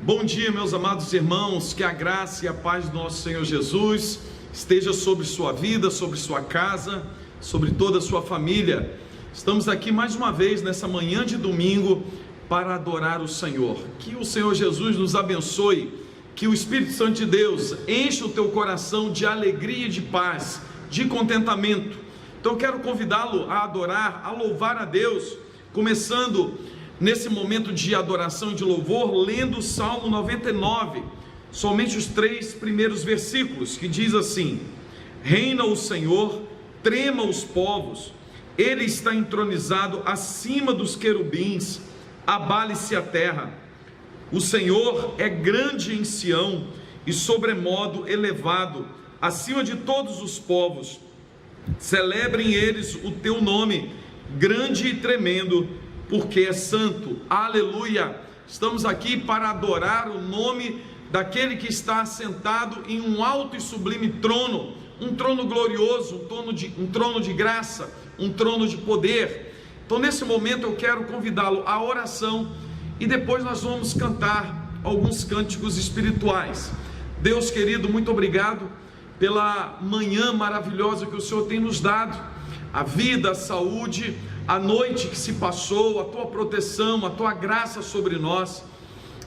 Bom dia, meus amados irmãos, que a graça e a paz do nosso Senhor Jesus esteja sobre sua vida, sobre sua casa, sobre toda a sua família. Estamos aqui mais uma vez nessa manhã de domingo para adorar o Senhor. Que o Senhor Jesus nos abençoe, que o Espírito Santo de Deus enche o teu coração de alegria e de paz, de contentamento. Então eu quero convidá-lo a adorar, a louvar a Deus, começando nesse momento de adoração e de louvor, lendo o Salmo 99, somente os 3 primeiros versículos, que diz assim: reina o Senhor, trema os povos, Ele está entronizado acima dos querubins, abale-se a terra. O Senhor é grande em Sião e sobremodo elevado, acima de todos os povos. Celebrem eles o teu nome, grande e tremendo, porque é santo. Aleluia! Estamos aqui para adorar o nome daquele que está assentado em um alto e sublime trono, um trono glorioso, um trono de graça, um trono de poder. Então nesse momento eu quero convidá-lo à oração e depois nós vamos cantar alguns cânticos espirituais. Deus querido, muito obrigado pela manhã maravilhosa que o Senhor tem nos dado, a vida, a saúde, a noite que se passou, a tua proteção, a tua graça sobre nós.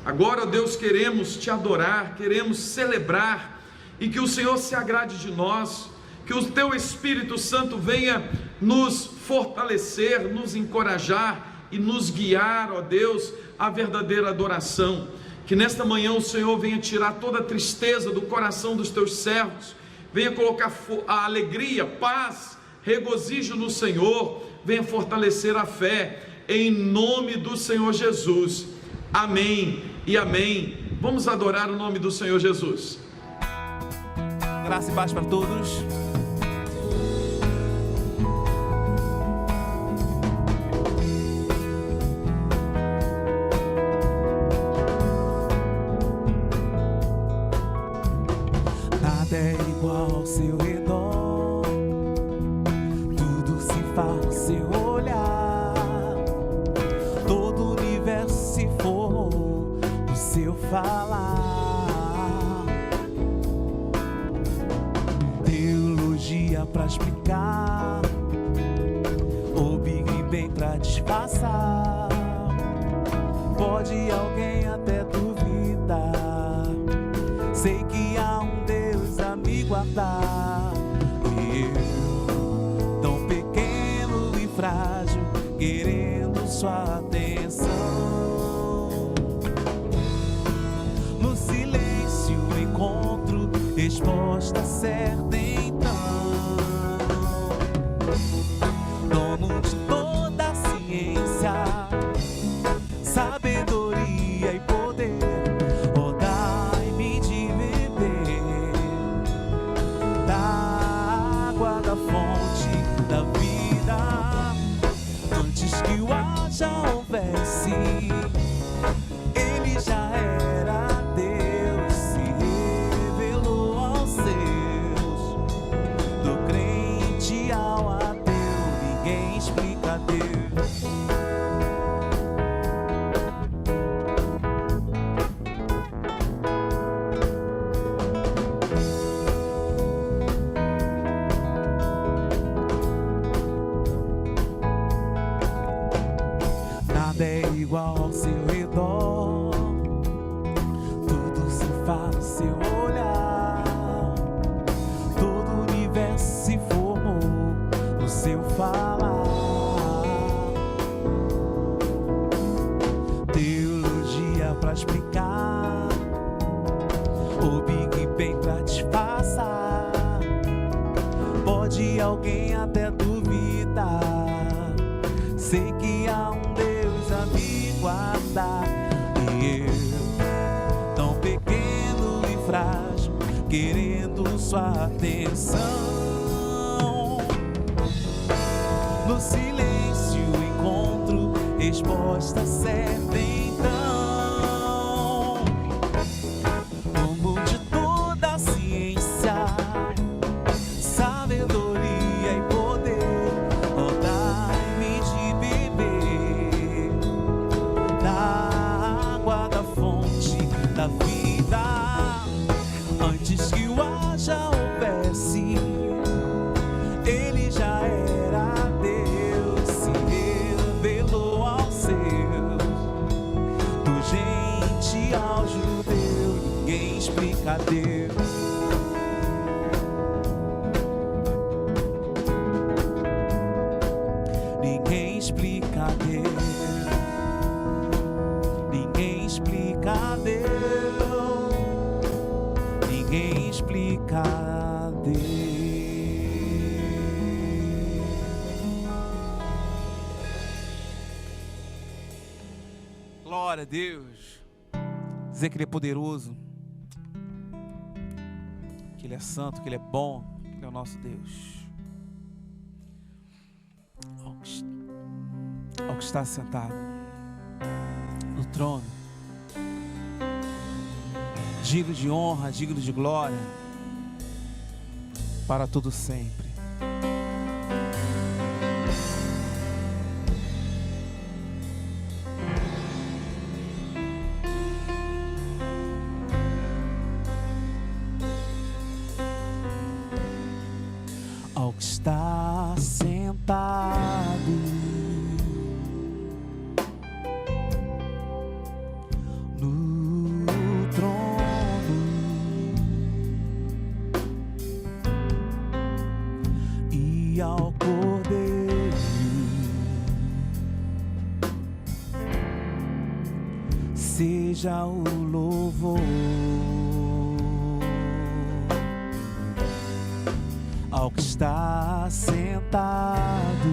Agora, Deus, queremos te adorar, queremos celebrar, e que o Senhor se agrade de nós, que o teu Espírito Santo venha nos fortalecer, nos encorajar e nos guiar, ó Deus, à verdadeira adoração. Que nesta manhã o Senhor venha tirar toda a tristeza do coração dos teus servos, venha colocar a alegria, paz, regozijo no Senhor, venha fortalecer a fé, em nome do Senhor Jesus. Amém e amém. Vamos adorar o nome do Senhor Jesus. Graça e paz para todos. Nada é igual ao seu redor, tudo se faz seu olhar, todo o universo se formou no seu falar. Teologia pra explicar, ou Big Bang pra disfarçar. Pode alguém até duvidar, sei que há um Deus a me guardar. E eu, tão pequeno e frágil, querendo sua atenção. No silêncio encontro resposta certa então. Dono de toda a ciência, sabedoria e poder, ó, dai-me de beber da água da fonte da vida. Antes que o ar já houvesse, Ele já era Deus, se revelou aos seus. Do crente ao ateu, ninguém explica Deus. Nada é igual ao seu redor, tudo se faz seu olhar, todo o universo se formou no seu falar. Teologia pra explicar, o Big Bang pra disfarçar. Pode alguém até duvidar, sei que há um Deus a me guardar. E eu, tão pequeno e frágil, querendo sua atenção. No silêncio encontro resposta certa então. Como de toda a ciência, sabedoria e poder, ó, dai-me de beber da água da fonte explica Deus. Ninguém explica Deus. Ninguém explica Deus. Ninguém explica Deus. Glória a Deus. Dizer que Ele é poderoso, que Ele é santo, que Ele é bom, que Ele é o nosso Deus. Ao que está sentado no trono, digno de honra, digno de glória, para todo sempre. Ao que está sentado no trono e ao Cordeiro seja o louvor. Ao que está sentado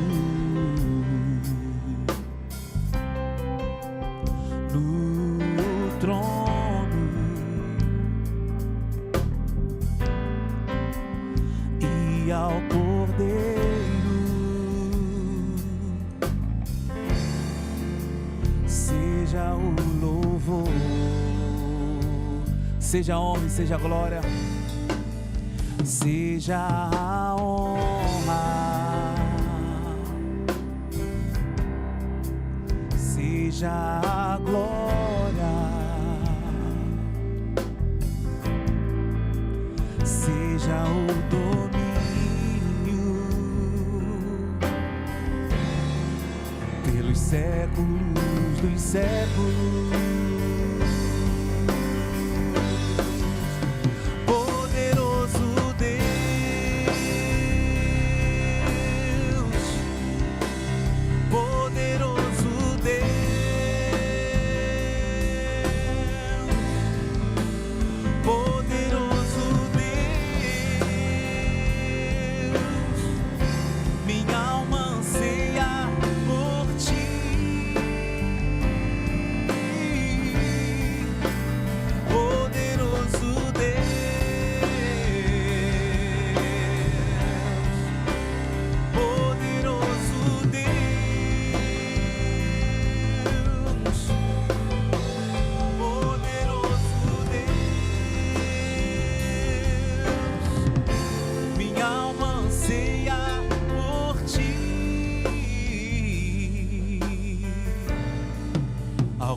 no trono e ao Cordeiro seja o louvor, seja a honra e seja a glória. Seja a honra, seja a glória, seja o domínio pelos séculos dos séculos.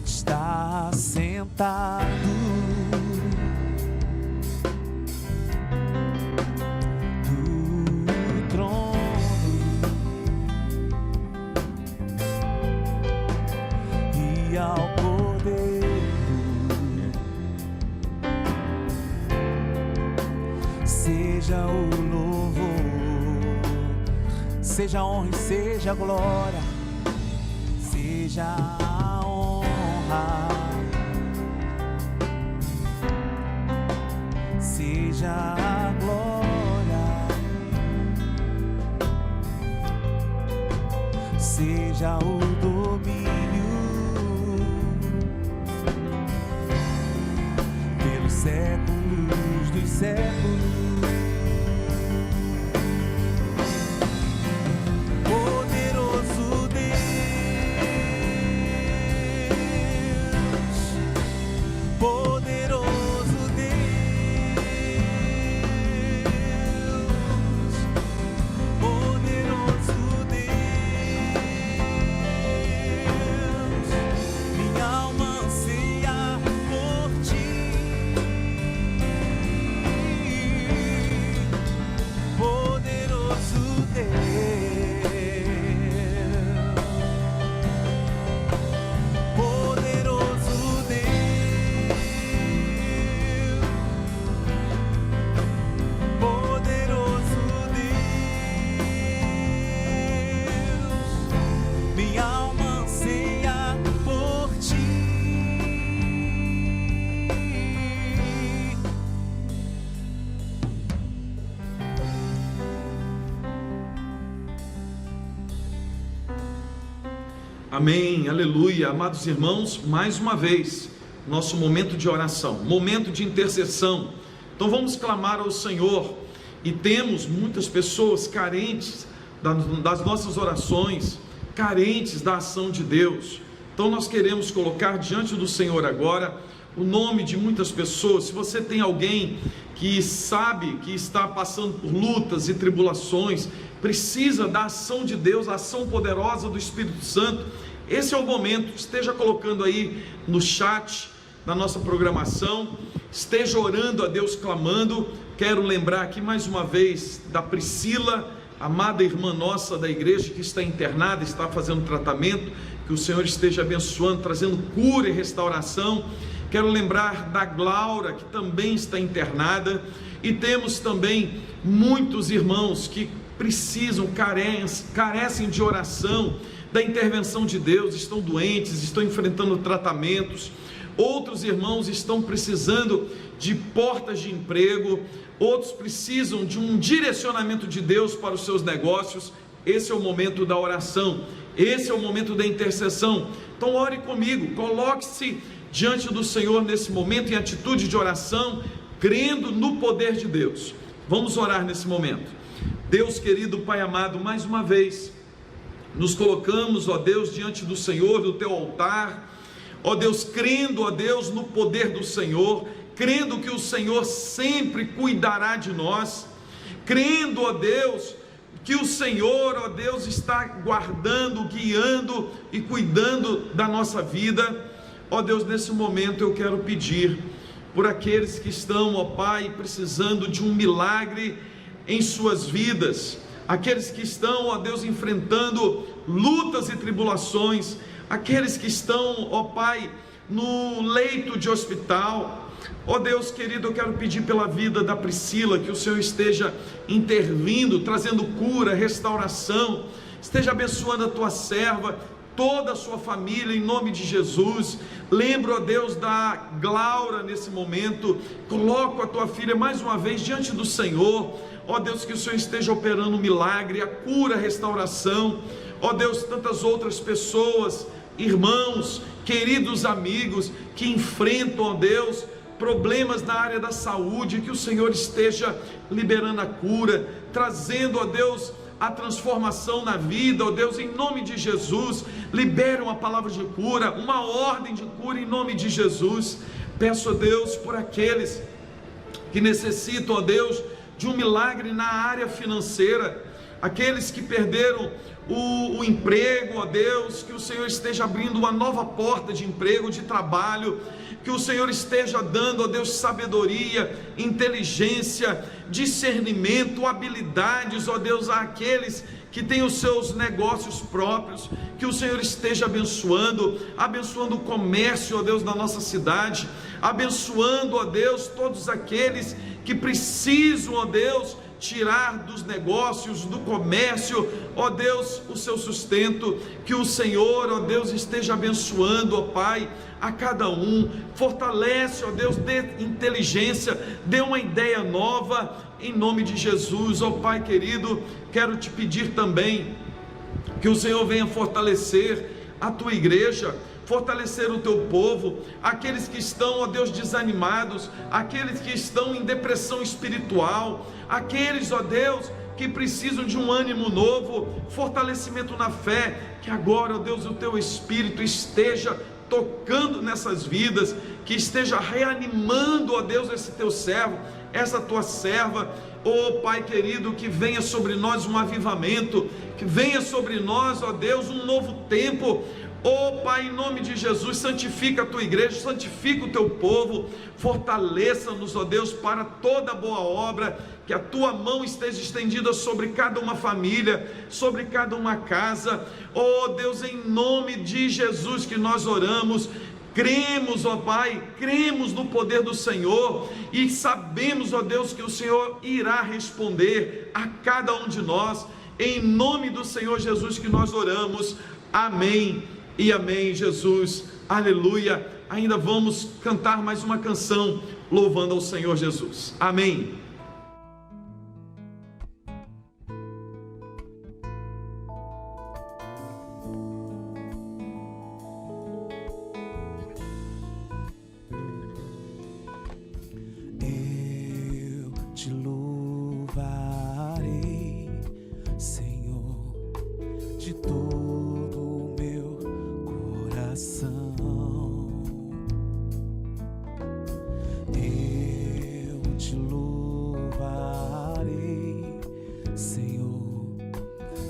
Está sentado no trono e ao Cordeiro seja o louvor, seja a honra e seja a glória, seja a honra, seja a glória, seja o domínio pelos séculos dos séculos. Amém, aleluia. Amados irmãos, mais uma vez, nosso momento de oração, momento de intercessão. Então vamos clamar ao Senhor. E temos muitas pessoas carentes das nossas orações, carentes da ação de Deus. Então nós queremos colocar diante do Senhor agora o nome de muitas pessoas. Se você tem alguém que sabe que está passando por lutas e tribulações, precisa da ação de Deus, a ação poderosa do Espírito Santo, esse é o momento. Esteja colocando aí no chat da nossa programação, esteja orando a Deus, clamando. Quero lembrar aqui mais uma vez da Priscila, amada irmã nossa da igreja, que está internada, está fazendo tratamento. Que o Senhor esteja abençoando, trazendo cura e restauração. Quero lembrar da Glaura, que também está internada. E temos também muitos irmãos que precisam, carecem de oração, da intervenção de Deus, estão doentes, estão enfrentando tratamentos. Outros irmãos estão precisando de portas de emprego, outros precisam de um direcionamento de Deus para os seus negócios. Esse é o momento da oração, esse é o momento da intercessão. Então ore comigo, coloque-se diante do Senhor nesse momento em atitude de oração, crendo no poder de Deus. Vamos orar nesse momento. Deus querido, Pai amado, mais uma vez nos colocamos, ó Deus, diante do Senhor, do teu altar, ó Deus, crendo, ó Deus, no poder do Senhor, crendo que o Senhor sempre cuidará de nós, crendo, ó Deus, que o Senhor, ó Deus, está guardando, guiando e cuidando da nossa vida. Ó Deus, nesse momento eu quero pedir por aqueles que estão, ó Pai, precisando de um milagre em suas vidas, aqueles que estão, ó Deus, enfrentando lutas e tribulações, aqueles que estão, ó Pai, no leito de hospital. Ó Deus querido, eu quero pedir pela vida da Priscila, que o Senhor esteja intervindo, trazendo cura, restauração, esteja abençoando a tua serva, toda a sua família, em nome de Jesus. Lembro, ó Deus, da Glaura nesse momento. Coloco a tua filha mais uma vez diante do Senhor. Ó Deus, que o Senhor esteja operando um milagre, a cura, a restauração. Ó Deus, tantas outras pessoas, irmãos, queridos amigos, que enfrentam, ó Deus, problemas na área da saúde, que o Senhor esteja liberando a cura, trazendo, ó Deus, a transformação na vida. Ó Deus, em nome de Jesus, libere uma palavra de cura, uma ordem de cura em nome de Jesus. Peço a Deus por aqueles que necessitam, ó Deus, de um milagre na área financeira, aqueles que perderam o emprego, ó Deus, que o Senhor esteja abrindo uma nova porta de emprego, de trabalho, que o Senhor esteja dando, ó Deus, sabedoria, inteligência, discernimento, habilidades, ó Deus, àqueles que têm os seus negócios próprios, que o Senhor esteja abençoando o comércio, ó Deus, da nossa cidade, abençoando, ó Deus, todos aqueles que precisam, ó Deus, tirar dos negócios, do comércio, ó Deus, o seu sustento. Que o Senhor, ó Deus, esteja abençoando, ó Pai, a cada um. Fortalece, ó Deus, dê inteligência, dê uma ideia nova, em nome de Jesus. Ó Pai querido, quero te pedir também que o Senhor venha fortalecer a tua igreja, fortalecer o teu povo, aqueles que estão, ó Deus, desanimados, aqueles que estão em depressão espiritual, aqueles, ó Deus, que precisam de um ânimo novo, fortalecimento na fé. Que agora, ó Deus, o teu Espírito esteja tocando nessas vidas, que esteja reanimando, ó Deus, esse teu servo, essa tua serva. Ó Pai querido, que venha sobre nós um avivamento, que venha sobre nós, ó Deus, um novo tempo. Ó Pai, em nome de Jesus, santifica a tua igreja, santifica o teu povo, fortaleça-nos, ó Deus, para toda boa obra. Que a tua mão esteja estendida sobre cada uma família, sobre cada uma casa. Ó Deus, em nome de Jesus que nós oramos. Cremos, ó Pai, cremos no poder do Senhor e sabemos, ó Deus, que o Senhor irá responder a cada um de nós. Em nome do Senhor Jesus que nós oramos. Amém e amém, Jesus, aleluia. Ainda vamos cantar mais uma canção louvando ao Senhor Jesus. Amém.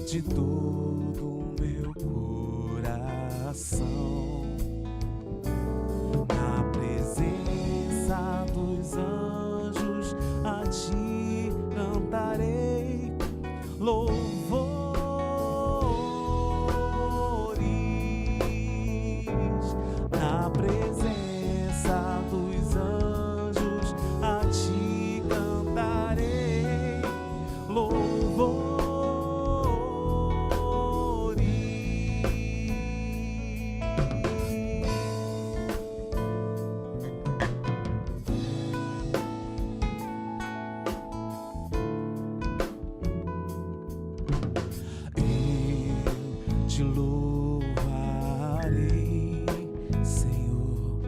de todo o meu coração. Na presença dos anjos a ti cantarei louvores. Na presença dos anjos a ti cantarei louvores. Eu te louvarei, Senhor,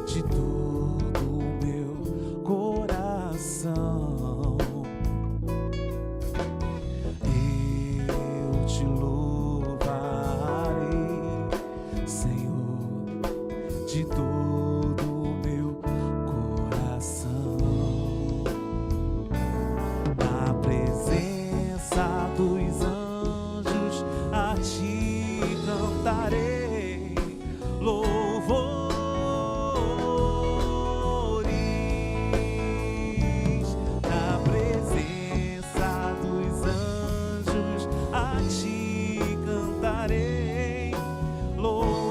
de todo o meu coração. Eu te louvarei, Senhor, de todo o meu coração. Na presença dos anjos a ti cantarei louvores. Na presença dos anjos a ti cantarei louvores.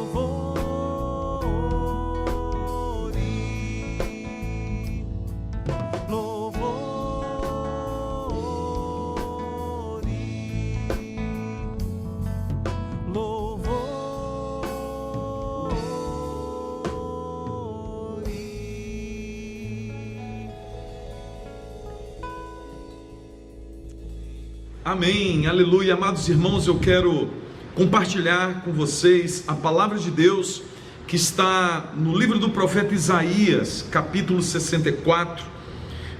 Amém, aleluia. Amados irmãos, eu quero compartilhar com vocês a palavra de Deus que está no livro do profeta Isaías, capítulo 64,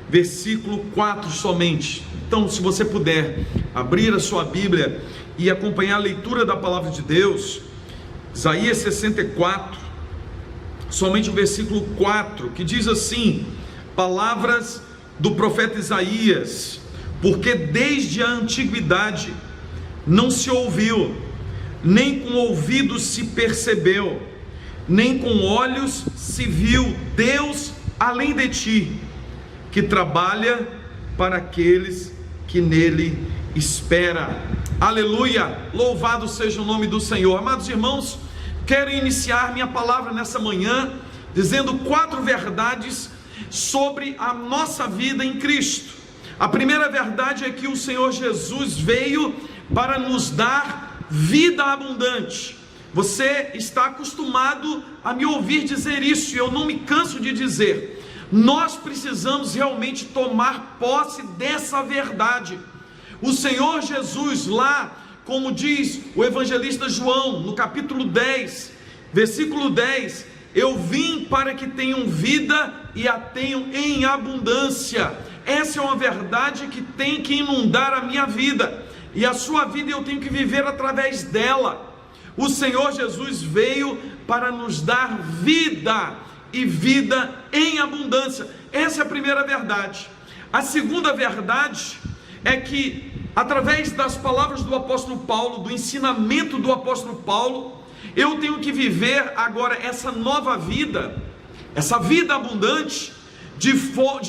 versículo 4 somente. Então, se você puder abrir a sua Bíblia e acompanhar a leitura da palavra de Deus, Isaías 64, somente o versículo 4, que diz assim: palavras do profeta Isaías: porque desde a antiguidade não se ouviu, nem com ouvidos se percebeu, nem com olhos se viu Deus além de ti, que trabalha para aqueles que nele espera. Aleluia, louvado seja o nome do Senhor. Amados irmãos, quero iniciar minha palavra nessa manhã dizendo 4 verdades sobre a nossa vida em Cristo. A primeira verdade é que o Senhor Jesus veio para nos dar vida abundante. Você está acostumado a me ouvir dizer isso, e eu não me canso de dizer. Nós precisamos realmente tomar posse dessa verdade. O Senhor Jesus, lá, como diz o evangelista João, no capítulo 10, versículo 10, eu vim para que tenham vida e a tenham em abundância. Essa é uma verdade que tem que inundar a minha vida, e a sua vida eu tenho que viver através dela. O Senhor Jesus veio para nos dar vida, e vida em abundância. Essa é a primeira verdade. A segunda verdade é que, através das palavras do apóstolo Paulo, do ensinamento do apóstolo Paulo, eu tenho que viver agora essa nova vida, essa vida abundante, de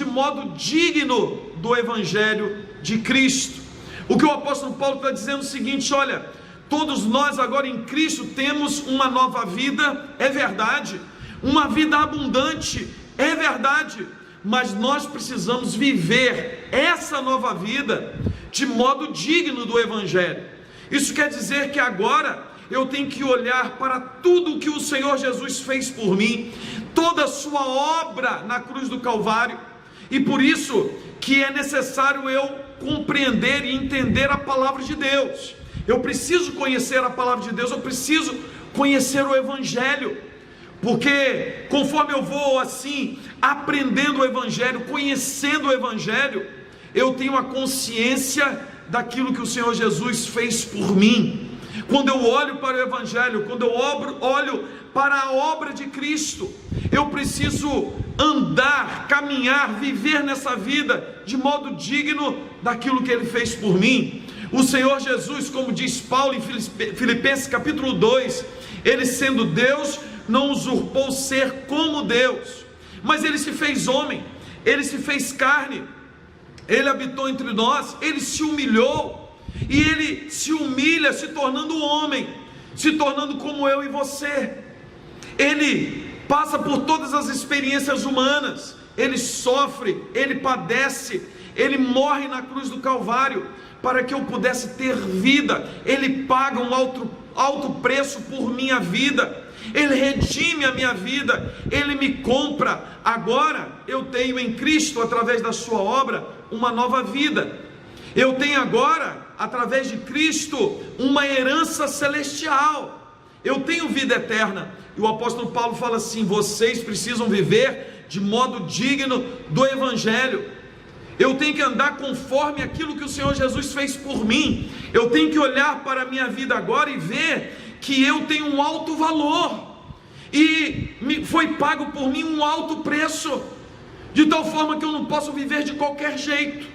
modo digno do Evangelho de Cristo. O que o apóstolo Paulo está dizendo é o seguinte: olha, todos nós agora em Cristo temos uma nova vida, é verdade, uma vida abundante, é verdade, mas nós precisamos viver essa nova vida de modo digno do Evangelho. Isso quer dizer que agora eu tenho que olhar para tudo o que o Senhor Jesus fez por mim, toda a sua obra na cruz do Calvário, e por isso que é necessário eu compreender e entender a palavra de Deus. Eu preciso conhecer a palavra de Deus, eu preciso conhecer o Evangelho, porque conforme eu vou assim, aprendendo o Evangelho, conhecendo o Evangelho, eu tenho a consciência daquilo que o Senhor Jesus fez por mim. Quando eu olho para o Evangelho, quando eu olho para a obra de Cristo, eu preciso andar, caminhar, viver nessa vida de modo digno daquilo que Ele fez por mim. O Senhor Jesus, como diz Paulo em Filipenses capítulo 2, ele sendo Deus, não usurpou ser como Deus, mas ele se fez homem, ele se fez carne, ele habitou entre nós, ele se humilhou, e ele se humilha se tornando homem, se tornando como eu e você. Ele passa por todas as experiências humanas, ele sofre, ele padece, ele morre na cruz do Calvário, para que eu pudesse ter vida. Ele paga um alto preço por minha vida, ele redime a minha vida, ele me compra. Agora eu tenho em Cristo, através da sua obra, uma nova vida. Eu tenho agora, através de Cristo, uma herança celestial. Eu tenho vida eterna. E o apóstolo Paulo fala assim: vocês precisam viver de modo digno do Evangelho. Eu tenho que andar conforme aquilo que o Senhor Jesus fez por mim. Eu tenho que olhar para a minha vida agora e ver que eu tenho um alto valor, e foi pago por mim um alto preço, de tal forma que eu não posso viver de qualquer jeito,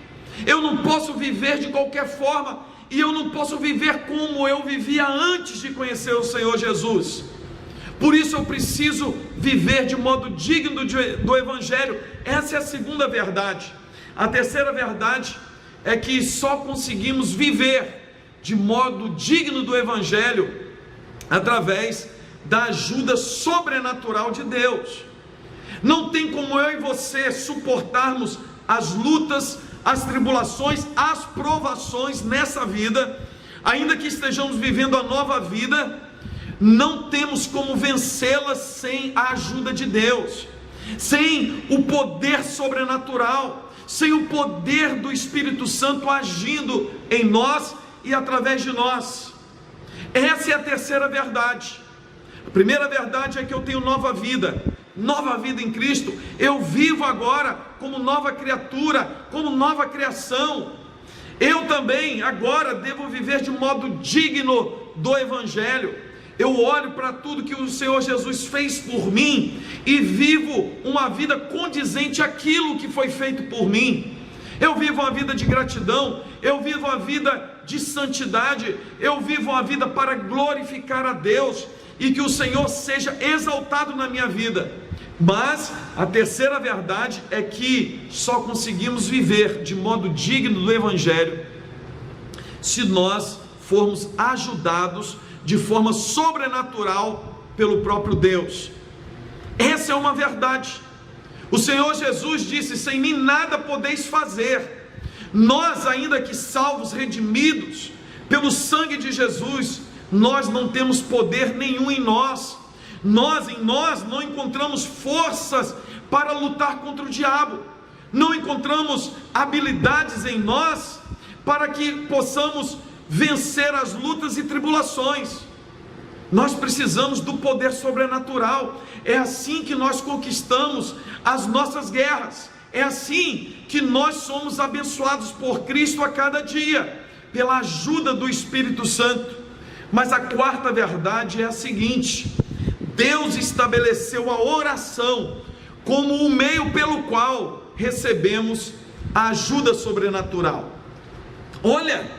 eu não posso viver de qualquer forma, e eu não posso viver como eu vivia antes de conhecer o Senhor Jesus. Por isso eu preciso viver de modo digno do Evangelho. Essa é a segunda verdade. A terceira verdade é que só conseguimos viver de modo digno do Evangelho através da ajuda sobrenatural de Deus. Não tem como eu e você suportarmos as lutas, as tribulações, as provações nessa vida, ainda que estejamos vivendo a nova vida. Não temos como vencê-las sem a ajuda de Deus, sem o poder sobrenatural, sem o poder do Espírito Santo agindo em nós e através de nós. Essa é a terceira verdade. A primeira verdade é que eu tenho nova vida em Cristo. Eu vivo agora como nova criatura, como nova criação. Eu também agora devo viver de modo digno do Evangelho. Eu olho para tudo que o Senhor Jesus fez por mim e vivo uma vida condizente àquilo que foi feito por mim. Eu vivo uma vida de gratidão, eu vivo uma vida de santidade, eu vivo uma vida para glorificar a Deus e que o Senhor seja exaltado na minha vida. Mas a terceira verdade é que só conseguimos viver de modo digno do Evangelho se nós formos ajudados de forma sobrenatural pelo próprio Deus. Essa é uma verdade. O Senhor Jesus disse: sem mim nada podeis fazer. Nós, ainda que salvos, redimidos pelo sangue de Jesus, nós não temos poder nenhum em nós. Em nós não encontramos forças para lutar contra o diabo, não encontramos habilidades em nós para que possamos vencer as lutas e tribulações. Nós precisamos do poder sobrenatural. É assim que nós conquistamos as nossas guerras, é assim que nós somos abençoados por Cristo a cada dia, pela ajuda do Espírito Santo. Mas a quarta verdade é a seguinte: Deus estabeleceu a oração como o meio pelo qual recebemos a ajuda sobrenatural. Olha,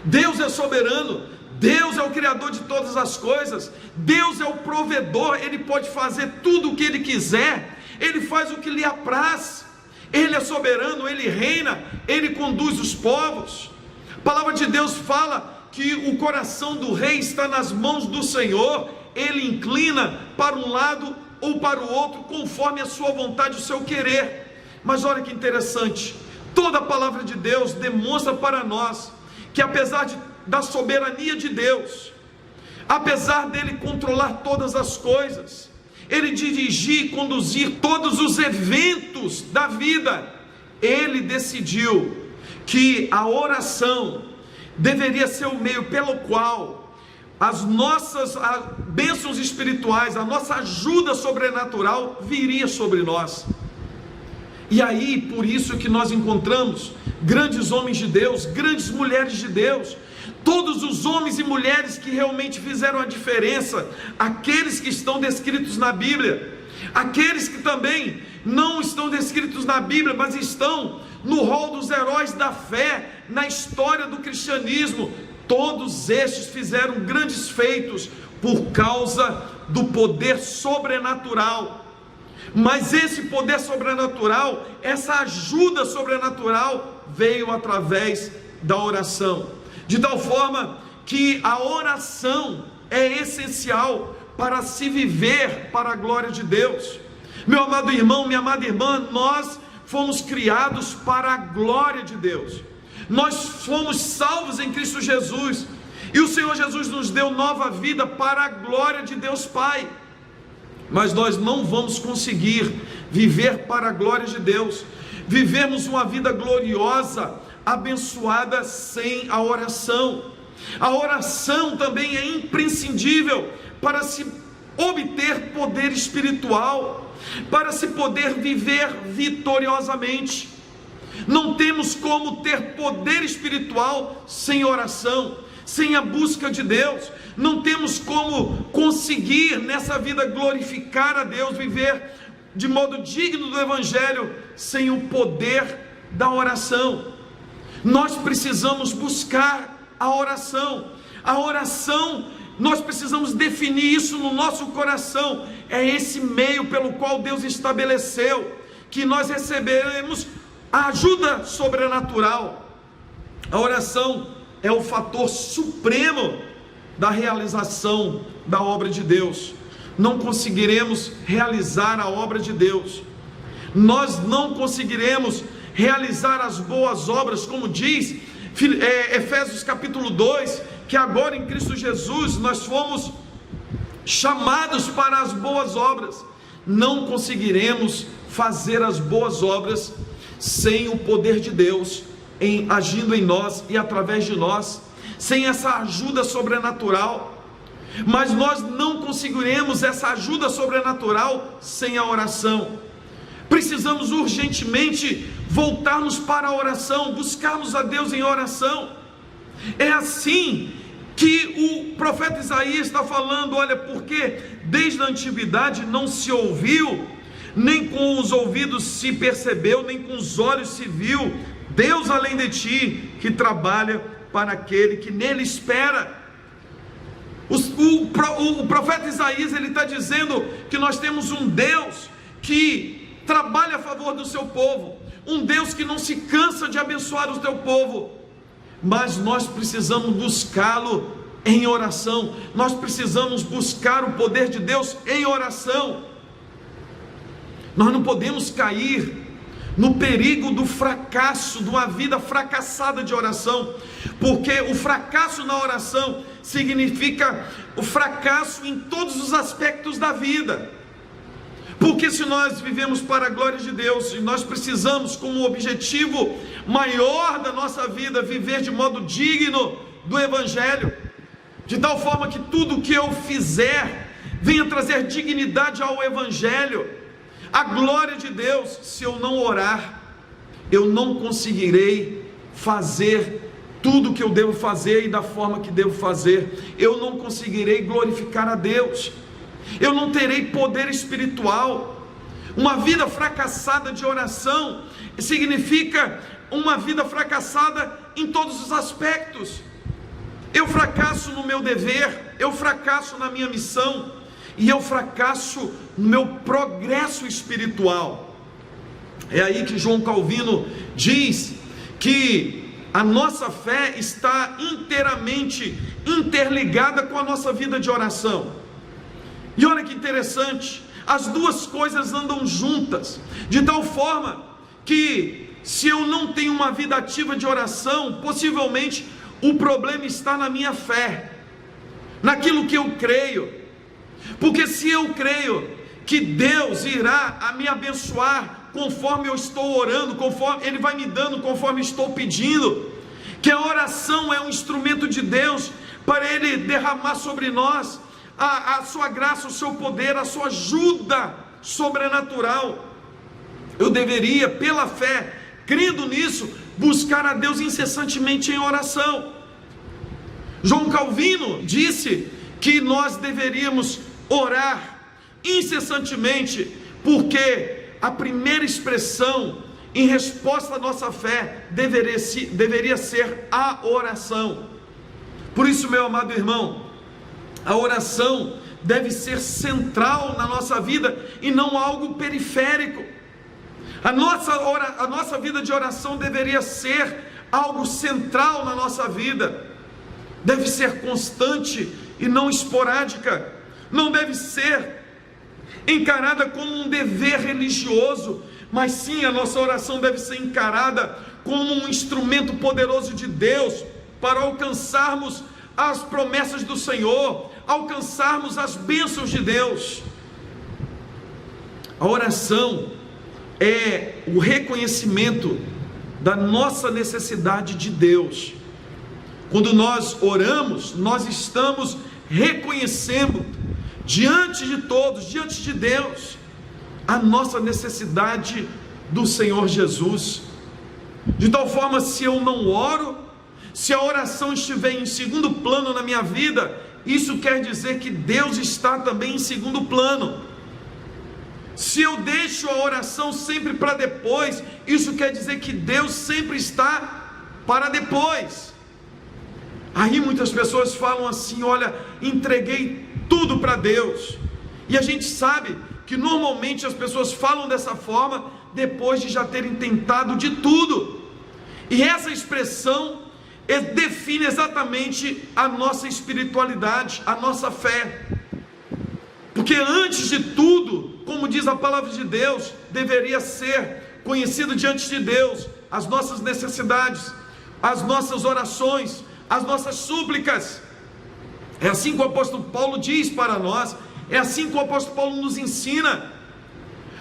Deus é soberano, Deus é o Criador de todas as coisas, Deus é o provedor, Ele pode fazer tudo o que Ele quiser, Ele faz o que lhe apraz, Ele é soberano, Ele reina, Ele conduz os povos. A palavra de Deus fala que o coração do rei está nas mãos do Senhor, Ele inclina para um lado ou para o outro, conforme a sua vontade, o seu querer. Mas olha que interessante, toda a palavra de Deus demonstra para nós que apesar da soberania de Deus, apesar dele controlar todas as coisas, ele dirigir e conduzir todos os eventos da vida, ele decidiu que a oração deveria ser o meio pelo qual as nossas bênçãos espirituais, a nossa ajuda sobrenatural viria sobre nós. E aí, por isso que nós encontramos grandes homens de Deus, grandes mulheres de Deus, todos os homens e mulheres que realmente fizeram a diferença, aqueles que estão descritos na Bíblia, aqueles que também não estão descritos na Bíblia, mas estão no rol dos heróis da fé na história do cristianismo. Todos estes fizeram grandes feitos por causa do poder sobrenatural. Mas esse poder sobrenatural, essa ajuda sobrenatural, veio através da oração. De tal forma que a oração é essencial para se viver para a glória de Deus. Meu amado irmão, minha amada irmã, nós fomos criados para a glória de Deus. Nós fomos salvos em Cristo Jesus, e o Senhor Jesus nos deu nova vida para a glória de Deus Pai. Mas nós não vamos conseguir viver para a glória de Deus, vivermos uma vida gloriosa, abençoada, sem a oração. A oração também é imprescindível para se obter poder espiritual, para se poder viver vitoriosamente. Não temos como ter poder espiritual sem oração, sem a busca de Deus. Não temos como conseguir nessa vida glorificar a Deus, viver de modo digno do Evangelho, sem o poder da oração. Nós precisamos buscar a oração. A oração, nós precisamos definir isso no nosso coração. É esse meio pelo qual Deus estabeleceu que nós receberemos a ajuda sobrenatural. A oração é o fator supremo da realização da obra de Deus. Não conseguiremos realizar a obra de Deus, nós não conseguiremos realizar as boas obras, como diz Efésios capítulo 2, que agora em Cristo Jesus nós fomos chamados para as boas obras. Não conseguiremos fazer as boas obras sem o poder de Deus agindo em nós e através de nós, sem essa ajuda sobrenatural. Mas nós não conseguiremos essa ajuda sobrenatural sem a oração. Precisamos urgentemente voltarmos para a oração, buscarmos a Deus em oração. É assim que o profeta Isaías está falando: olha, porque desde a antiguidade não se ouviu, nem com os ouvidos se percebeu, nem com os olhos se viu, Deus além de ti, que trabalha para aquele que nele espera. O profeta Isaías, ele está dizendo que nós temos um Deus que trabalha a favor do seu povo, um Deus que não se cansa de abençoar o seu povo, mas nós precisamos buscá-lo em oração. Nós precisamos buscar o poder de Deus em oração. Nós não podemos cair no perigo do fracasso, de uma vida fracassada de oração, porque o fracasso na oração significa o fracasso em todos os aspectos da vida. Porque se nós vivemos para a glória de Deus, e nós precisamos, como objetivo maior da nossa vida, viver de modo digno do Evangelho, de tal forma que tudo que eu fizer venha trazer dignidade ao Evangelho, a glória de Deus. Se eu não orar, eu não conseguirei fazer tudo que eu devo fazer e da forma que devo fazer. Eu não conseguirei glorificar a Deus, eu não terei poder espiritual. Uma vida fracassada de oração significa uma vida fracassada em todos os aspectos. Eu fracasso no meu dever, eu fracasso na minha missão, e eu fracasso no meu progresso espiritual. É aí que João Calvino diz que a nossa fé está inteiramente interligada com a nossa vida de oração. E olha que interessante, as duas coisas andam juntas, de tal forma que se eu não tenho uma vida ativa de oração, possivelmente o problema está na minha fé, naquilo que eu creio. Porque se eu creio que Deus irá a me abençoar conforme eu estou orando, conforme Ele vai me dando, conforme estou pedindo, que a oração é um instrumento de Deus para Ele derramar sobre nós a sua graça, o seu poder, a sua ajuda sobrenatural, eu deveria, pela fé, crendo nisso, buscar a Deus incessantemente em oração. João Calvino disse que nós deveríamos orar incessantemente, porque a primeira expressão em resposta à nossa fé, deveria ser a oração. Por isso, meu amado irmão, a oração deve ser central na nossa vida e não algo periférico. A nossa vida de oração deveria ser algo central na nossa vida, deve ser constante e não esporádica, não deve ser encarada como um dever religioso, mas sim, a nossa oração deve ser encarada como um instrumento poderoso de Deus para alcançarmos as promessas do Senhor, alcançarmos as bênçãos de Deus. A oração é o reconhecimento da nossa necessidade de Deus. Quando nós oramos, nós estamos reconhecendo diante de todos, diante de Deus, a nossa necessidade do Senhor Jesus. De tal forma, se eu não oro, se a oração estiver em segundo plano na minha vida, isso quer dizer que Deus está também em segundo plano. Se eu deixo a oração sempre para depois, isso quer dizer que Deus sempre está para depois. Aí muitas pessoas falam assim: olha, entreguei tudo para Deus. E a gente sabe que normalmente as pessoas falam dessa forma depois de já terem tentado de tudo. E essa expressão define exatamente a nossa espiritualidade, a nossa fé. Porque antes de tudo, como diz a palavra de Deus, deveria ser conhecido diante de Deus as nossas necessidades, as nossas orações, as nossas súplicas. É assim que o apóstolo Paulo diz para nós, é assim que o apóstolo Paulo nos ensina.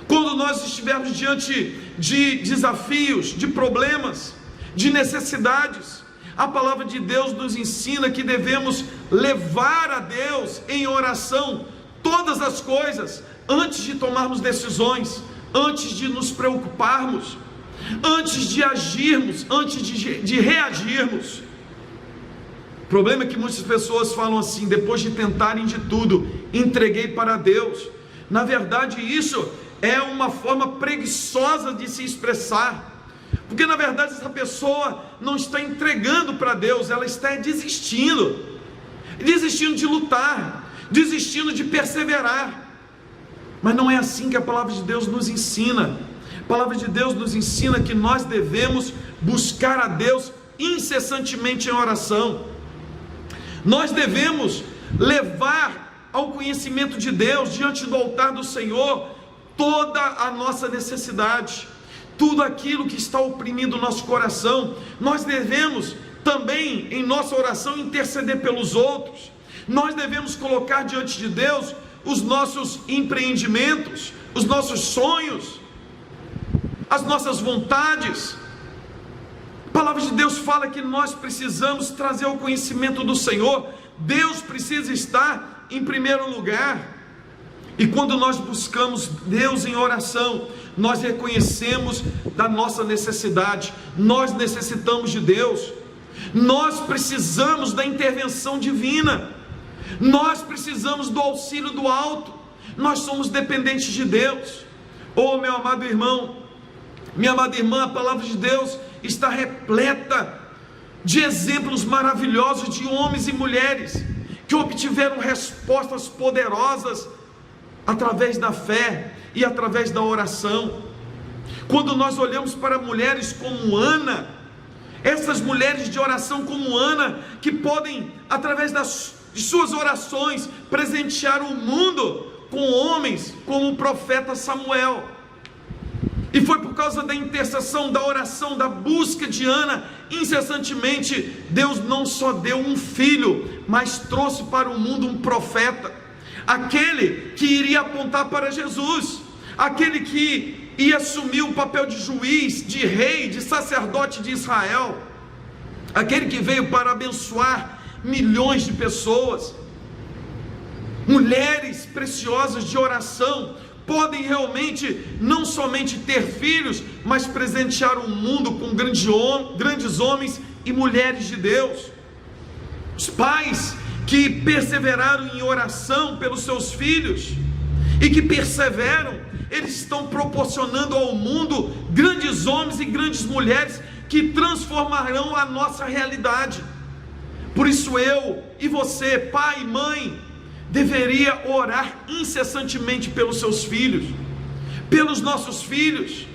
Quando nós estivermos diante de desafios, de problemas, de necessidades, a palavra de Deus nos ensina que devemos levar a Deus em oração todas as coisas, antes de tomarmos decisões, antes de nos preocuparmos, antes de agirmos, antes de reagirmos. O problema é que muitas pessoas falam assim, depois de tentarem de tudo, entreguei para Deus. Na verdade, isso é uma forma preguiçosa de se expressar, porque na verdade essa pessoa não está entregando para Deus, ela está desistindo de lutar, desistindo de perseverar. Mas não é assim que a palavra de Deus nos ensina. A palavra de Deus nos ensina que nós devemos buscar a Deus incessantemente em oração. Nós devemos levar ao conhecimento de Deus, diante do altar do Senhor, toda a nossa necessidade, tudo aquilo que está oprimindo o nosso coração. Nós devemos também, em nossa oração, interceder pelos outros. Nós devemos colocar diante de Deus os nossos empreendimentos, os nossos sonhos, as nossas vontades. A palavra de Deus fala que nós precisamos trazer ao conhecimento do Senhor. Deus precisa estar em primeiro lugar. E quando nós buscamos Deus em oração, nós reconhecemos da nossa necessidade. Nós necessitamos de Deus. Nós precisamos da intervenção divina. Nós precisamos do auxílio do alto. Nós somos dependentes de Deus. Oh, meu amado irmão, minha amada irmã, a palavra de Deus está repleta de exemplos maravilhosos de homens e mulheres que obtiveram respostas poderosas através da fé e através da oração. Quando nós olhamos para mulheres como Ana, essas mulheres de oração como Ana, que podem, através de suas orações, presentear o mundo com homens como o profeta Samuel. E foi por causa da intercessão, da oração, da busca de Ana incessantemente, Deus não só deu um filho, mas trouxe para o mundo um profeta, aquele que iria apontar para Jesus, aquele que ia assumir o papel de juiz, de rei, de sacerdote de Israel, aquele que veio para abençoar milhões de pessoas. Mulheres preciosas de oração podem realmente não somente ter filhos, mas presentear o mundo com grandes homens e mulheres de Deus. Os pais que perseveraram em oração pelos seus filhos e que perseveram eles estão proporcionando ao mundo grandes homens e grandes mulheres que transformarão a nossa realidade. Por isso eu e você, pai e mãe, deveria orar incessantemente pelos seus filhos, pelos nossos filhos.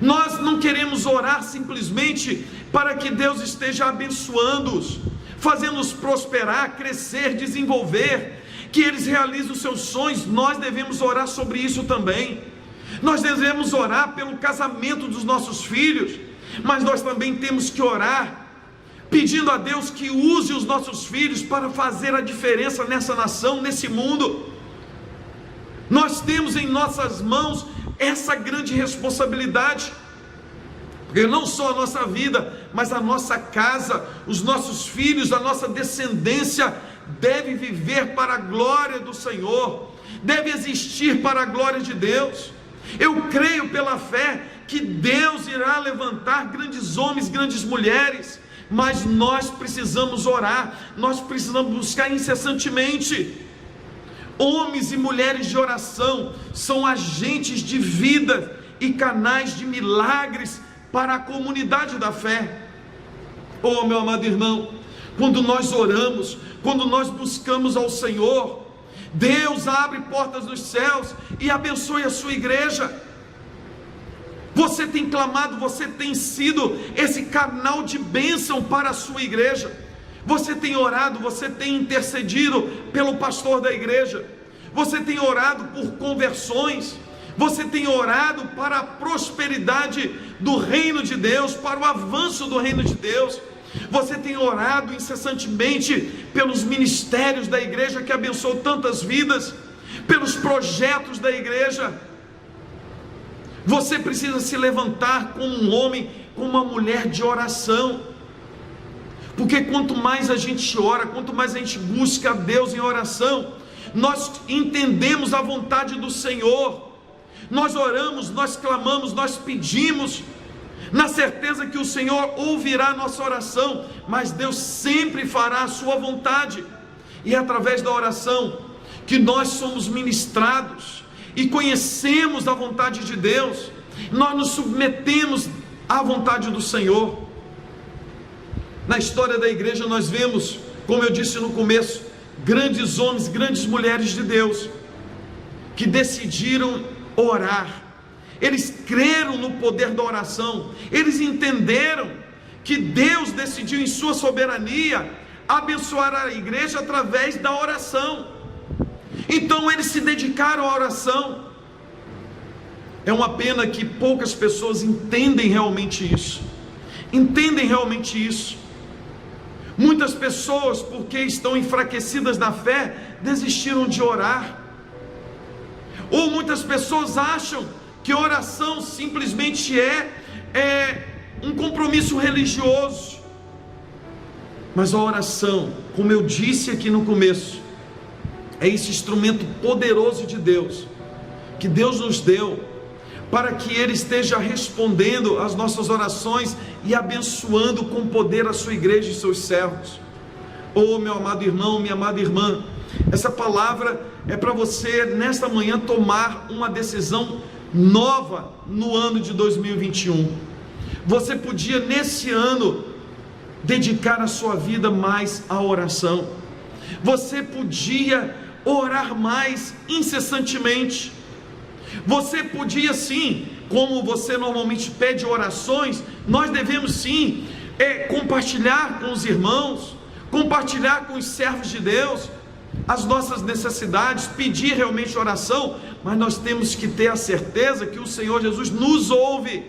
Nós não queremos orar simplesmente para que Deus esteja abençoando-os, fazendo-os prosperar, crescer, desenvolver, que eles realizem os seus sonhos. Nós devemos orar sobre isso também. Nós devemos orar pelo casamento dos nossos filhos, mas nós também temos que orar pedindo a Deus que use os nossos filhos para fazer a diferença nessa nação, nesse mundo. Nós temos em nossas mãos essa grande responsabilidade, porque não só a nossa vida, mas a nossa casa, os nossos filhos, a nossa descendência deve viver para a glória do Senhor, deve existir para a glória de Deus. Eu creio pela fé que Deus irá levantar grandes homens, grandes mulheres, mas nós precisamos orar, nós precisamos buscar incessantemente. Homens e mulheres de oração são agentes de vida e canais de milagres para a comunidade da fé. Oh, meu amado irmão, quando nós oramos, quando nós buscamos ao Senhor, Deus abre portas nos céus e abençoe a sua igreja. Você tem clamado, você tem sido esse canal de bênção para a sua igreja. Você tem orado, você tem intercedido pelo pastor da igreja. Você tem orado por conversões. Você tem orado para a prosperidade do reino de Deus, para o avanço do reino de Deus. Você tem orado incessantemente pelos ministérios da igreja que abençoou tantas vidas, pelos projetos da igreja. Você precisa se levantar como um homem, como uma mulher de oração, porque quanto mais a gente ora, quanto mais a gente busca a Deus em oração, nós entendemos a vontade do Senhor. Nós oramos, nós clamamos, nós pedimos, na certeza que o Senhor ouvirá a nossa oração, mas Deus sempre fará a sua vontade, e é através da oração que nós somos ministrados e conhecemos a vontade de Deus. Nós nos submetemos à vontade do Senhor. Na história da igreja nós vemos, como eu disse no começo, grandes homens, grandes mulheres de Deus, que decidiram orar. Eles creram no poder da oração, eles entenderam que Deus decidiu em sua soberania abençoar a igreja através da oração. Então eles se dedicaram à oração. É uma pena que poucas pessoas entendem realmente isso. Muitas pessoas, porque estão enfraquecidas na fé, desistiram de orar. Ou muitas pessoas acham que oração simplesmente é um compromisso religioso. Mas a oração, como eu disse aqui no começo, é esse instrumento poderoso de Deus, que Deus nos deu, para que Ele esteja respondendo às nossas orações e abençoando com poder a sua igreja e seus servos. Oh, meu amado irmão, minha amada irmã, essa palavra é para você nesta manhã tomar uma decisão nova no ano de 2021. Você podia nesse ano dedicar a sua vida mais à oração. Você podia orar mais incessantemente. Você podia sim, como você normalmente pede orações, nós devemos sim compartilhar com os irmãos, compartilhar com os servos de Deus as nossas necessidades, pedir realmente oração, mas nós temos que ter a certeza que o Senhor Jesus nos ouve,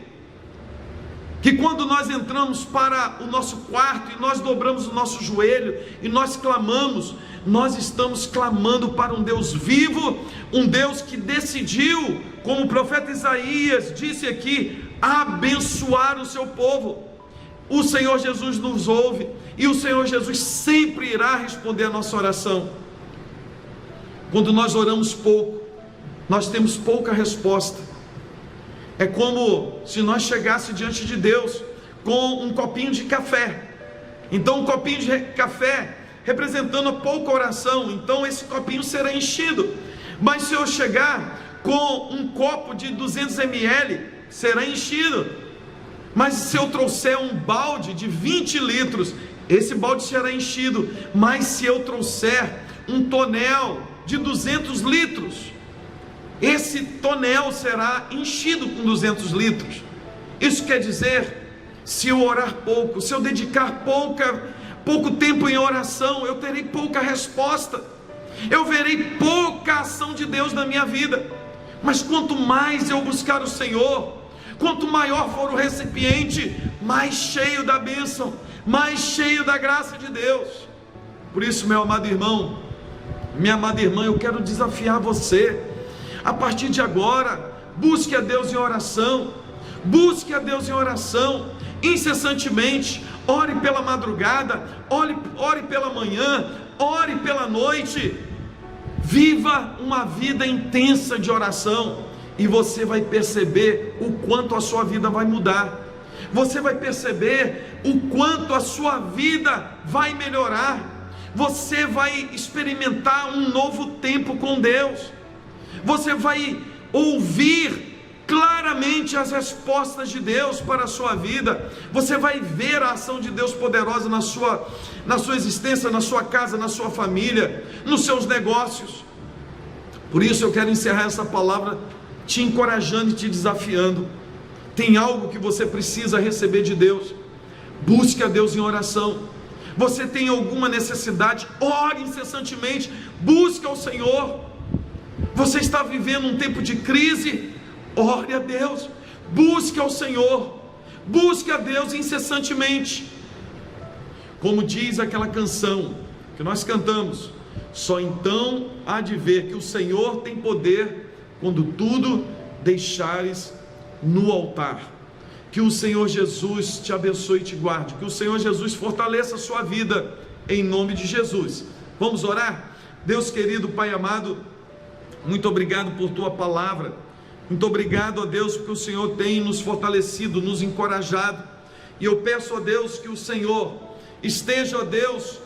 que quando nós entramos para o nosso quarto e nós dobramos o nosso joelho e nós clamamos, nós estamos clamando para um Deus vivo, um Deus que decidiu, como o profeta Isaías disse aqui, abençoar o seu povo. O Senhor Jesus nos ouve e o Senhor Jesus sempre irá responder a nossa oração. Quando nós oramos pouco, nós temos pouca resposta. É como se nós chegássemos diante de Deus com um copinho de café. Então um copinho de café representando a pouca oração, então esse copinho será enchido. Mas se eu chegar com um copo de 200 ml, será enchido. Mas se eu trouxer um balde de 20 litros, esse balde será enchido. Mas se eu trouxer um tonel de 200 litros, esse tonel será enchido com 200 litros. Isso quer dizer, se eu orar pouco, se eu dedicar pouco tempo em oração, eu terei pouca resposta, eu verei pouca ação de Deus na minha vida. Mas quanto mais eu buscar o Senhor, quanto maior for o recipiente, mais cheio da bênção, mais cheio da graça de Deus. Por isso, meu amado irmão, minha amada irmã, eu quero desafiar você, a partir de agora, busque a Deus em oração, busque a Deus em oração, incessantemente, ore pela madrugada, ore pela manhã, ore pela noite, viva uma vida intensa de oração, e você vai perceber o quanto a sua vida vai mudar, você vai perceber o quanto a sua vida vai melhorar, você vai experimentar um novo tempo com Deus, você vai ouvir claramente as respostas de Deus para a sua vida, você vai ver a ação de Deus poderosa na sua existência, na sua casa, na sua família, nos seus negócios. Por isso eu quero encerrar essa palavra te encorajando e te desafiando. Tem algo que você precisa receber de Deus, busque a Deus em oração. Você tem alguma necessidade, ore incessantemente, busque ao Senhor. Você está vivendo um tempo de crise, ore a Deus, busque ao Senhor, busque a Deus incessantemente. Como diz aquela canção que nós cantamos, só então há de ver que o Senhor tem poder quando tudo deixares no altar. Que o Senhor Jesus te abençoe e te guarde, que o Senhor Jesus fortaleça a sua vida, em nome de Jesus. Vamos orar? Deus querido, Pai amado, muito obrigado por tua palavra, muito obrigado a Deus, porque o Senhor tem nos fortalecido, nos encorajado, e eu peço a Deus que o Senhor esteja, ó Deus,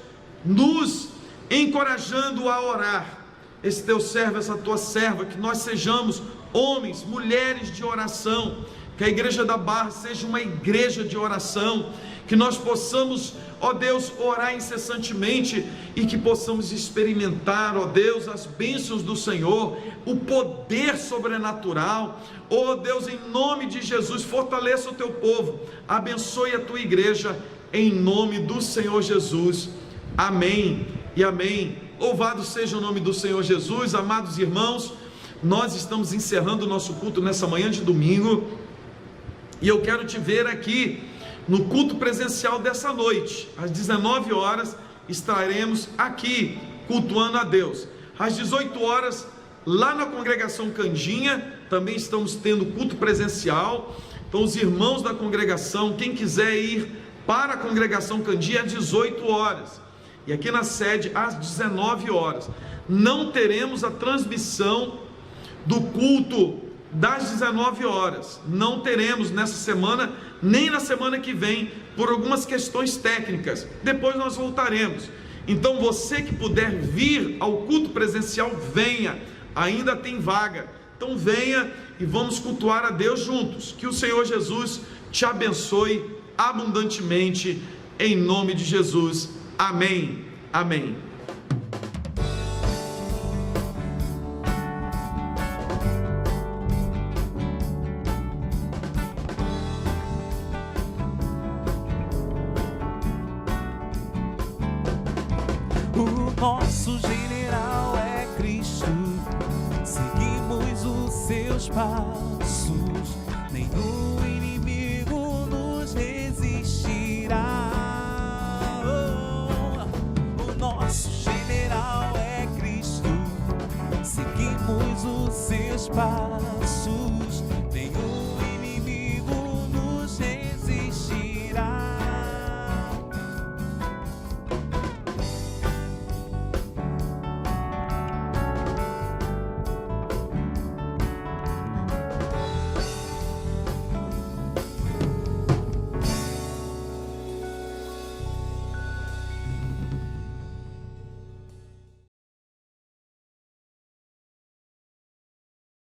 nos encorajando a orar, esse teu servo, essa tua serva, que nós sejamos homens, mulheres de oração, que a igreja da Barra seja uma igreja de oração, que nós possamos, ó Deus, orar incessantemente, e que possamos experimentar, ó Deus, as bênçãos do Senhor, o poder sobrenatural. Ó Deus, em nome de Jesus, fortaleça o teu povo, abençoe a tua igreja, em nome do Senhor Jesus, amém e amém. Louvado seja o nome do Senhor Jesus. Amados irmãos, nós estamos encerrando o nosso culto nessa manhã de domingo, e eu quero te ver aqui no culto presencial dessa noite, às 19 horas, estaremos aqui cultuando a Deus. Às 18 horas, lá na congregação Candinha, também estamos tendo culto presencial. Então os irmãos da congregação, quem quiser ir para a congregação Candinha, às 18 horas, e aqui na sede às 19 horas, não teremos a transmissão do culto das 19 horas, não teremos nessa semana, nem na semana que vem, por algumas questões técnicas, depois nós voltaremos. Então você que puder vir ao culto presencial, venha, ainda tem vaga, então venha e vamos cultuar a Deus juntos. Que o Senhor Jesus te abençoe abundantemente, em nome de Jesus, amém, amém. O nosso general é Cristo, seguimos os seus passos.